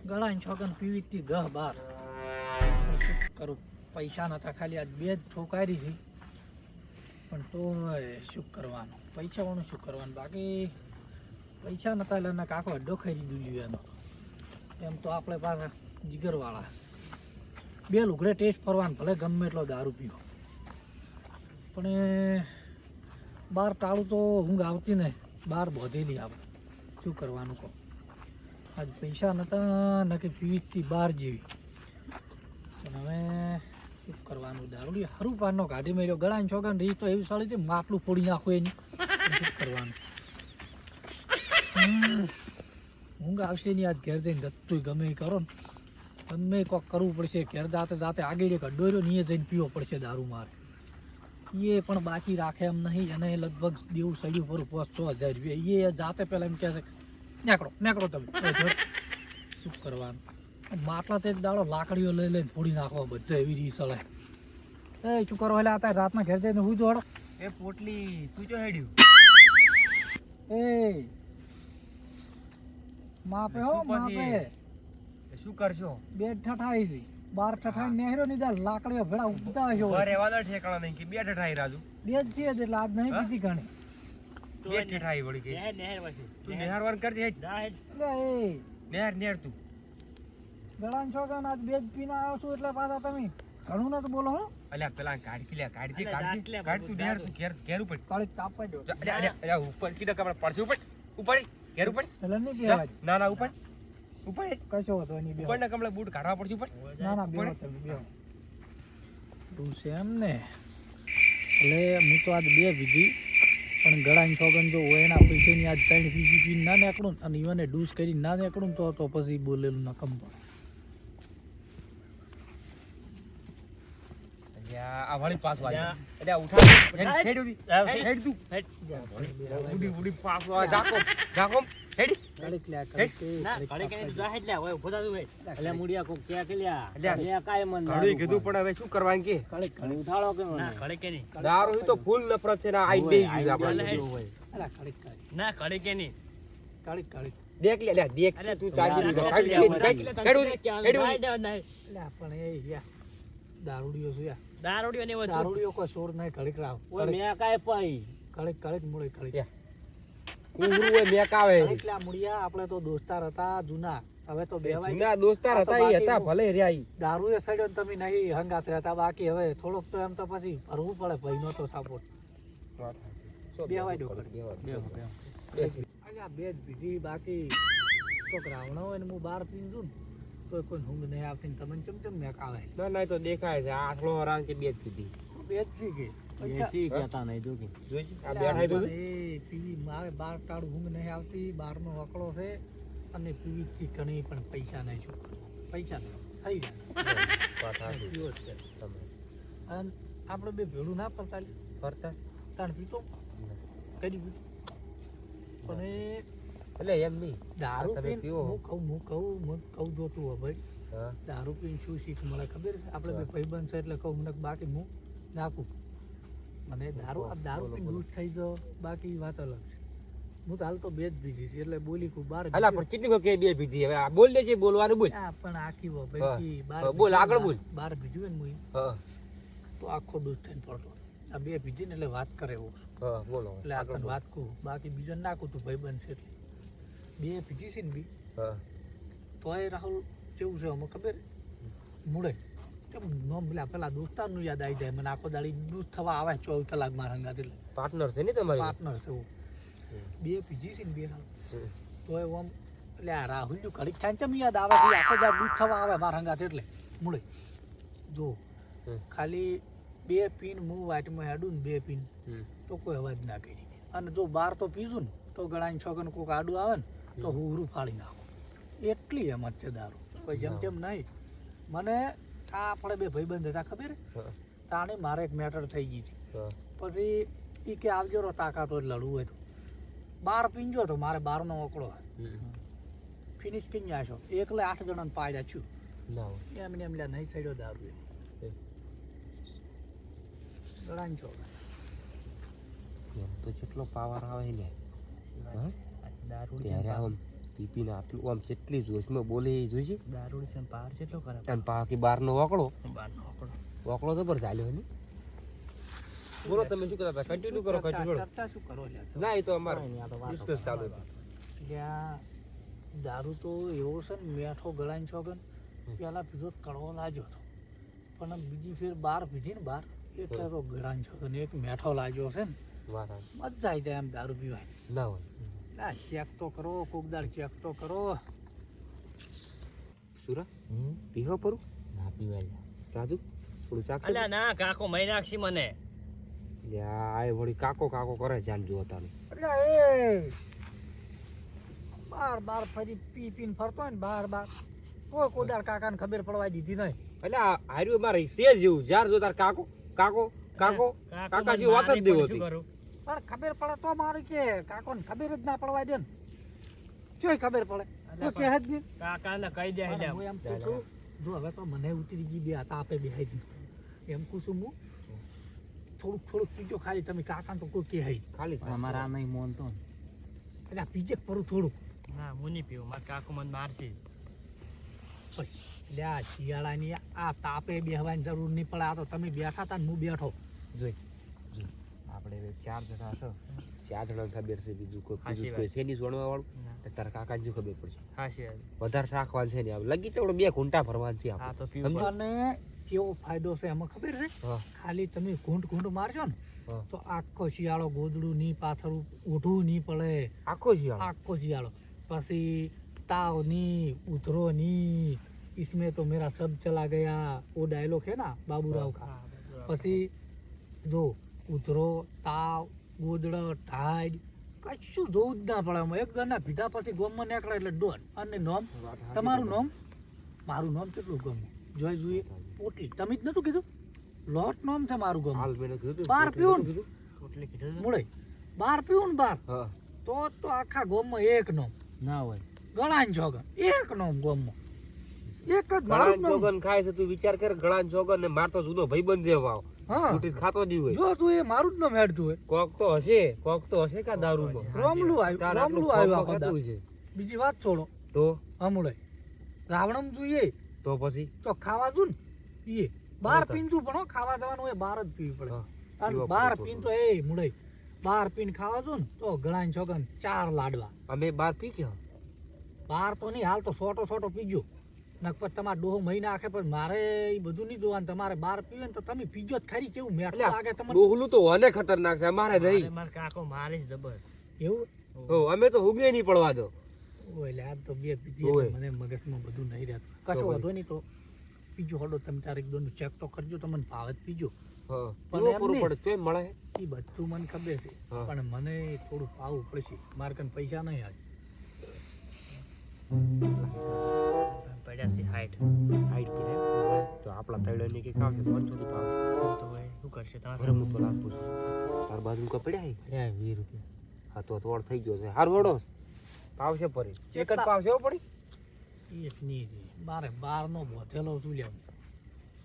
ગળાની છોકન પીવીતી ગહ બાર શું કરું પૈસા નતા ખાલી આજ બે જ ઠોકારી છે પણ તો શું કરવાનું પૈસા વાળું શું કરવાનું બાકી પૈસા નતા એટલે એના કાકો અડ્ડો ખાઈ દીધું એનો એમ તો આપણે પાછા જીગરવાળા બે લુગડે ટેસ્ટ ફરવાનું ભલે ગમે એટલો દારૂ પીવો પણ એ બહાર ટાળું તો ઊંઘ આવતી ને બહાર બોધેલી આવે શું કરવાનું કહો આજ પૈસા નતા નક્કી પીવીથી બહાર જેવી પણ હવે શું કરવાનું દારૂ હરું પારનો કાઢી મેળ્યો ગળાની છોકરાને રહી તો એવી સાળી છે માટલું ફોડી નાખો એની શું કરવાનું ઊંઘ આવશે નહીં આજ ઘેર જઈને ગતું ગમે એ કરો ને ગમે કોક કરવું પડશે ઘેર જાતે જાતે આગળ એક અડ્ડો રહ્યો ને એ જઈને પીવો પડશે દારૂ મારે એ પણ બાકી રાખે એમ નહીં એને લગભગ દેવું સડ્યું પર 5,000 રૂપિયા એ જાતે પહેલાં એમ કહે છે નેકળો તમે શું કરવાનું માટલા તે દાડો લાકડીઓ લઈ લઈને ફોડી નાખવા બધો એવી રીત ચલે એ શું કરો એટલે આ રાતના ઘેર જઈને હું જોડો એ પોટલી તું જો હેડ્યું એ માપે હો માપે શું કરશો બે ઠઠાઈ છે 12 ઠઠાઈ નેહરો ની દાલ લાકડીઓ ભેળા ઉગતા હશો ઘરે વાળા ઠેકાણા નહીં કે બે ઠઠાઈ રાજુ બે જ છે એટલે આજ નહીં બીજી ઘણી બે ઠઠાઈ વળી ગઈ નહેર પછી તું નહેર વર કરજે એટલે એ નહેર તું ગળાન છોકરા આજ બે જ પીને આવો છો એટલે પાછા તમે ઘણું ન તો બોલો હો અલ્યા પેલા કાઢ તું નહેર તું ઘેર ઉપર કાળી તાપવા દો અલ્યા ઉપર કીધા કે આપણે પડશે ઉપર ઘેર ઉપર એટલે નહીં બેવા ના ના ઉપર કશો હતો એની બે ઉપર ના કમલા બૂટ કાઢવા પડશે ઉપર ના ના બેવો તમે બેવો તું છે એમ ને એટલે હું તો આજ બે વિધી પણ ગળાની છોકન જો એના પૈસાની આજ 3 પીજી પીને ના નીકળું અને ઈવને ડૂસ કરી ના નીકળું તો પછી બોલેલું ના કમ આ વાળી પાસ વાળી એટલે ઉઠા હેડ તું ઉડી પાસ વા જાકો હેડ કાળી ક્લ્યા કાળી ના કાળી કે જા હેડ લ્યા ઓય ઉભો તું એટલે મુડિયા કો ક્યાં કે લ્યા મે કાય મન કાળી કીધું પણ હવે શું કરવાનું કે કાળી કાળી ઉઠાડો કે ના કાળી કે ની દારૂ તો ફૂલ નફરત છે ને આઈ દે ગયું આપણે અલા કાળી કાળી ના કાળી કે ની કાળી કાળી દેખ લે દેખ તું તાજી લા પણ એ યા દારૂડિયો છે યા દારૂડિયો ને દારૂડિયો કોઈ સોર નહીં કાળી કરાવ ઓય મે કાય પાઈ કાળી કાળી મુળે કાળી ઉંગરું હોય મેક આવે એટલા મુડિયા આપણે તો દોસ્તાર હતા જૂના હવે તો બેવાય જૂના દોસ્તાર હતા ઈ હતા ભલે રહ્યા ઈ દારૂ એ સડ્યો તમે નહીં હંગાત રહેતા બાકી હવે થોડોક તો એમ તો પછી ભરવું પડે ભાઈનો તો સપોર્ટ બેવાય ડો અલ્યા બે જ બીજી બાકી કોક રાવણો હોય ને હું બહાર પીન છું ને કોઈ ઊંઘ નહીં આવતી તમને ચમચમ મેક આવે ના તો દેખાય છે આટલો હરામ કે બે જ પીધી બે જ છે કે એસી કહેતા નહીં જો કે જોઈ આ બેઠાઈ તો એ પીવી મારે બાર ટાળું ઊંઘ નહીં આવતી બહારનો વકડો છે અને પીવી ઘણી પણ પૈસા નહીં છું પૈસા નહીં થઈ જાય અને આપણે બે ભેળું ના ફરતા તાણ પીતો કરી પીતો પણ એટલે એમ નહીં દારૂ તમે પીને પીવો હું કહું જોતું હોય ભાઈ દારૂ પીને શું શીખ મળે ખબર છે આપણે બે ભાઈબંધ છે એટલે કહું મને બાકી હું નાખું મને દારૂ પીને દૂધ થઈ ગયો બાકી વાત અલગ છે હું તો હાલ તો બે જ પીધી છે એટલે બોલી ખૂબ બાર અલા પણ કેટલી કે બે પીધી હવે આ બોલ દેજે બોલવાનું બોલ આ પણ આખી ભાઈ બાર બોલ આગળ બોલ બાર પીધું ને હું તો આખો દૂધ થઈને પડતો આ બે પીધી ને એટલે વાત કરે એવું બોલો એટલે આગળ વાત કહું બાકી બીજો નાખું તું ભાઈબંધ છે એટલે બે પીધી છે ને બી તોય રાહુલ કેવું છે અમે ખબર મૂળે પેલા દોસ્તારનું યાદ આવી જાય મને આખો દાડી દૂધ થવા આવે 24 કલાક મારા હંગાત એટલે પાર્ટનર છે ને તમારી પાર્ટનર છે બે પીજી છે ને બે તોય આમ એટલે આ રાહુલ જો ઘડીક થાય ચમ યાદ આવે છે આખો દાડી દૂધ થવા આવે મારા હંગાત એટલે મૂળે જો ખાલી બે પીન હું વાટમાં હેડું ને બે પીન તો કોઈ અવાજ ના કરી અને જો બાર તો પીશું ને તો ગળાની છોકરાને કોઈક આડું આવે ને તો હું ઉરું ફાડી નાખું એટલી એમત છે દારૂ કોઈ જેમ તેમ નહીં મને આ આપણે બે ભાઈબંધ હતા ખબર તાણે મારે એક મેટર થઈ ગઈ હતી પછી એ કે આવજો રો તાકાત હોય લડવું હોય તો બાર પીંજો તો મારે બારનો ઓકળો ફિનિશ કરી આશો એકલે 8 જણાને પાડ્યા છું એમને એમ લ્યા નહીં સડ્યો દારૂ ગળાની છોકરા એમ તો કેટલો પાવર આવે લે દારૂ ત્યારે આમ પીપીને આટલું આમ કેટલી જોશમાં બોલે એ જોઈશે દારૂ છે પાર કેટલો કરે અને પાકી બારનો વાકડો બારનો આંકડો. વાકડો તો પર ચાલ્યો ને બોલો તમે શું કરતા કન્ટિન્યુ કરો કન્ટિન્યુ ચર્ચા શું કરો લ્યા? ના એ તો અમારે કાંઈ નહીં, આ તો વાતો ડિસ્કસ ચાલુ કરવા. છે લ્યા, દારૂ તો એવો છે ને મેઠો ગળાઈને છોકન પેલા પીધો તો કડવો લાગ્યો હતો પણ બીજી ફેર બાર પીધી ને બાર એટલે તો ગળાઈને છોકન એક મેઠો લાગ્યો છે ને વાત આ. મજા આવી જાય એમ દારૂ પીવાય. ના હોય ના ચેક તો કરો કોકદાર ચેક તો કરો. સુરા પીહો પરું ના પીવાય રાજુ થોડું ચાક અલ્યા ના કાકો મહી નાખશી મને આ વળી કાકો કાકો કરે જાન જો તાને એટલે એ બાર બાર ફરી પી પીને ફરતો હોય ને બાર કોઈ કોદાર કાકાને ખબર પડવા દીધી નહીં. એટલે હાર્યું મારે છે જેવું જાર જો તાર કાકો કાકો કાકો કાકા જેવું વાત જ દેવો હતી પણ ખબર પડે તો મારું કે કાકોને ખબર જ ના પડવા દે ને ચોય ખબર પડે કોઈ કહે જ નહીં. કાકાને કહી દે પણ હું એમ પૂછું, જો હવે તો મને ઉતરી ગઈ બે તાપે બેહાઈ દીધું એમ પૂછું હું થોડુંક પીજો ખાલી તમે કાકાને તો કોઈ કહે ખાલી અમારા નહીં મોન તો એટલે આ પીજે પરું થોડુંક ના હું નહીં પીવું મારા કાકો મને મારશે એટલે આ શિયાળાની આ તાપે બેહવાની જરૂર નહીં પડે. આ તો તમે બેઠા હતા ને હું બેઠો જોઈ આપણે 4 જણા છો 4 જણાને ખબર છે બીજું સાચી કોઈ વાત. છે નહીં જોણવા વાળું તો તારા કાકાને શું ખબર પડશે હાશી વધારે શાખવાન છે ને આ લગી તો 2 ઘૂંટા ભરવાનું છે આ આપણે તો પીવું સમજો? અને કેવો ફાયદો છે એમાં ખબર છે? હા ખાલી તમે ઘૂંટ મારજો ને હા. તો આખો શિયાળો ગોદડું નહીં પાથરું ઉઠવું નહીં પડે. આખો શિયાળો આખો શિયાળો પછી તાવ नहीं उतरो नहीं इसमें तो मेरा सब चला गया वो डायलॉग है ना बाबूराव का. પછી જો ઉધરો તાવ ગોદડો ઢાડ કશું જોવું જ ના પડે. એક ગરના પીધા પછી ગોમમાં નીકળે એટલે ડોન. અને નોમ તમારું નામ મારું નામ કેટલું ગમ જોઈએ પોટલી તમે જ નતું કીધું લોટ નામ છે મારું ગમ. હાલ મેં કીધું બાર પીવું ને પોટલી કીધું મુળે બાર પીવું ને બાર હા તો આખા ગોમમાં એક નામ ના હોય ગળાન જોગન એક નામ ગોમમાં એક જ ગળાન મારું નામ. જોગન ખાય છે તું વિચાર કર ગળાન જોગન ને માર તો જુદો ભાઈબંધ જેવો આવ હા મોટી ખાતો જ હોય જો તું એ મારું જ નામ હેડતું હોય. કોક તો હશે કા દારૂમાં રોમલું તાર આવ્યું આટલું રોમલું આવ્યું ખોખો આખો ખાતું દારૂ. છે બીજી વાત છોડો તો હમણે રાવણમ જોઈએ તો પછી તો ખાવા જુ ને પીએ બાર નહોતા. પીન પણ હો, ખાવા જવાનું હોય બાર જ પીવી પડે. હા, અને પીવા બાર પડે પીન તો એ મુડે બાર પીન ખાવા જુ ને તો ગળાની છોકન 4 લાડવા. અમે બાર પી ગયા બાર તો નહીં હાલ તો સોટો પીજો નકપત તમારે ડોહો મહી નાખે પણ મારે એ બધું નહીં જોવાનું. તમારે બાર પીવે ને તો તમે પીજો જ ખરી કેવું મેઠું લાગે તમને ડોહલું તો ઓને ખતરનાક છે અમારે નહીં મારા કાકો મારે જ જબર એવું. ઓ અમે તો હુગે નહીં પડવા દો ઓય લે આ તો બે પીધી ઓય. એટલે મને મગજમાં બધું નહીં રહેતું. કશો ભાઈ. વાંધો નહીં તો પીજો હડો તમે તારે એક દોનું ચેક તો કરજો તમને ભાવે જ પીજો. હા પણ પીવો એમ પૂરું નહીં. પડે તોય મળે એ બધું મને ખબર છે હા. પણ મને થોડું પાવું પડશે. મારે કન પૈસા નહીં આવે. પડ્યા છે હાઈટ હાઈટ પી તો આપણા તળેની કે કામ છે તો અડધું પાવ તો હવે શું કરશે ઘરે તમારે હું તો લાગ પૂછું તાર બાજુ કો પડ્યા હે પડ્યા 20 રૂપિયા હા તો તોડ થઈ ગયો છે હાર વડો પાવ છે પરી એક જ પાવ છે હો પડી એક ની છે. મારે બારનો બોધેલો છું લ્યા.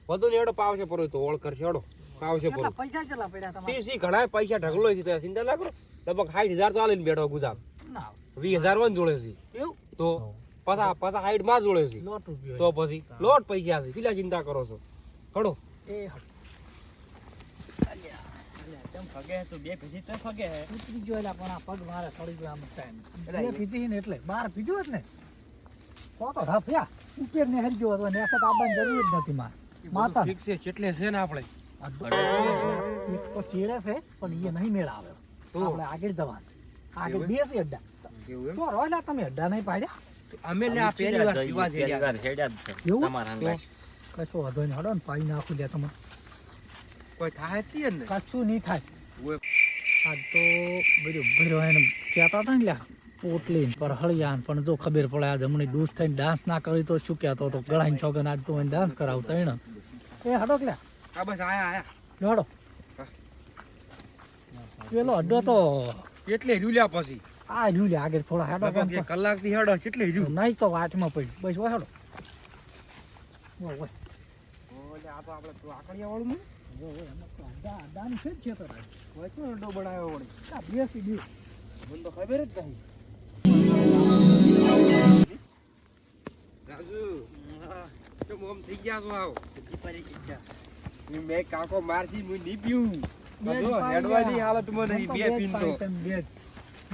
વધુ ને એડો પાવ છે પરો તો ઓળ કરશે એડો પાવ છે પરો કેટલા પૈસા કેટલા પડ્યા તમારે? સી ઘણા પૈસા ઢગલો છે ત્યાં ચિંતા ના કરો લગભગ 60000 તો આલીને બેઠો ગુજાર ના 20000 વન જોડે છે એવું તો પાછા 60 માં જોડે છે લોટ રૂપિયો તો પછી લોટ પૈસા છે કેટલા ચિંતા કરો છો હડો એ કેમ ફગે તો બે ભીજી તો ફગે ઉતરી ગયો એટલે પણ આ પગ મારે સડી ગયો આમ ટાઈમ એટલે બે પીધી ને એટલે બાર પીધું જ ને તો રફ્યા ઉપર ને હરી ગયો હતો ને એક આબાની જરૂર જ નથી મારે માતા ઠીક છે કેટલે છે ને આપણે એક તો ચેડે છે પણ એ નહીં મેળ આવે. તો? આપણે આગળ જવાનું આગળ એવું? બેસી અડ્ડા એવું એમ? તો રોયલા તમે અડ્ડા નહીં પાડ્યા અમે લે આ પહેલી વાર પીવા જઈ રહ્યા એવું તમારા તો કશો વાંધો નહીં હડો ને પાઈ નાખું લે તમે કોઈ થાય જ નહીં ને કશું નહીં થાય. ઓય. આજ તો બધું ભર્યો એને કહેતા હતા ને લ્યા પોટલી પર હળિયાન પણ જો ખબર પડે આજ હમણાં દૂધ થઈને ડાન્સ ના કરી તો શું કહેતો તો ગળાની છોકન આજ તો એને ડાન્સ કરાવતા એને એ હડો કે લ્યા આ બસ આયા હડો પેલો અડ્ડો તો એટલે રૂલ્યા પછી આ રહ્યું લે આગળ થોડા હેડો લગભગ એક કલાક થી હેડો કેટલે રહ્યું નહીં તો વાટમાં પડ્યું બસ હોય હેડો ઓય ઓય ઓલે આ તો આપણે તો આકડિયા વાળું ને ઓય એમાં તો અડ્ડાનું છે જ છે તો રાજ. કોઈ તો અડ્ડો બનાવ્યો વળી આ બેસી દે મને તો ખબર જ નહીં થઈ ગયા છો આવો હજી પડી ગયા. મેં કાકો મારથી હું નહીં પીવું બે જ જો પાઈ હેડવાની ગયા. હાલતમાં નહીં હું તો બે જ પીન તો પાઈ તેમ બે જ.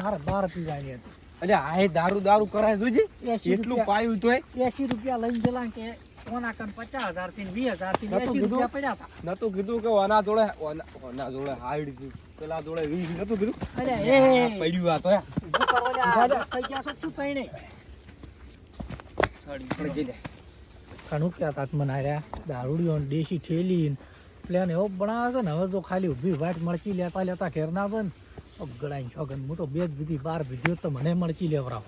મારે 12 પીવાની હતી. અરે આ દારૂ કરાય જોજી 80 એટલું રૂપિયા. પાયું તોય 80 રૂપિયા લઈને ગયેલા કે કોના કન 50,000 થી 20,000 થી નતું 80 કીધું? રૂપિયા પડ્યા હતા. નતું કીધું કે ઓના જોડે હાઈડ છે પેલા જોડે 20 નતું કીધું અરે આ એ પડ્યું આ તોય ઊભું કરો લે, આ થઈ ગયા છો શું કઈ નહીં. આપણે જઈ લે ઘણું કહેતા હતા મને હાર્યા દારૂડિયો ને દેશી ઠેલી પ્લેન એવો બનાવે છે ને હવે જો ખાલી ઊભી વાટ મરચી લેતા લેતા ઘેર ના આવે ને ગળાઈ છોગન હું તો બે જ બીધી 12 વિડીયો તો મને મરચી લેવરાવ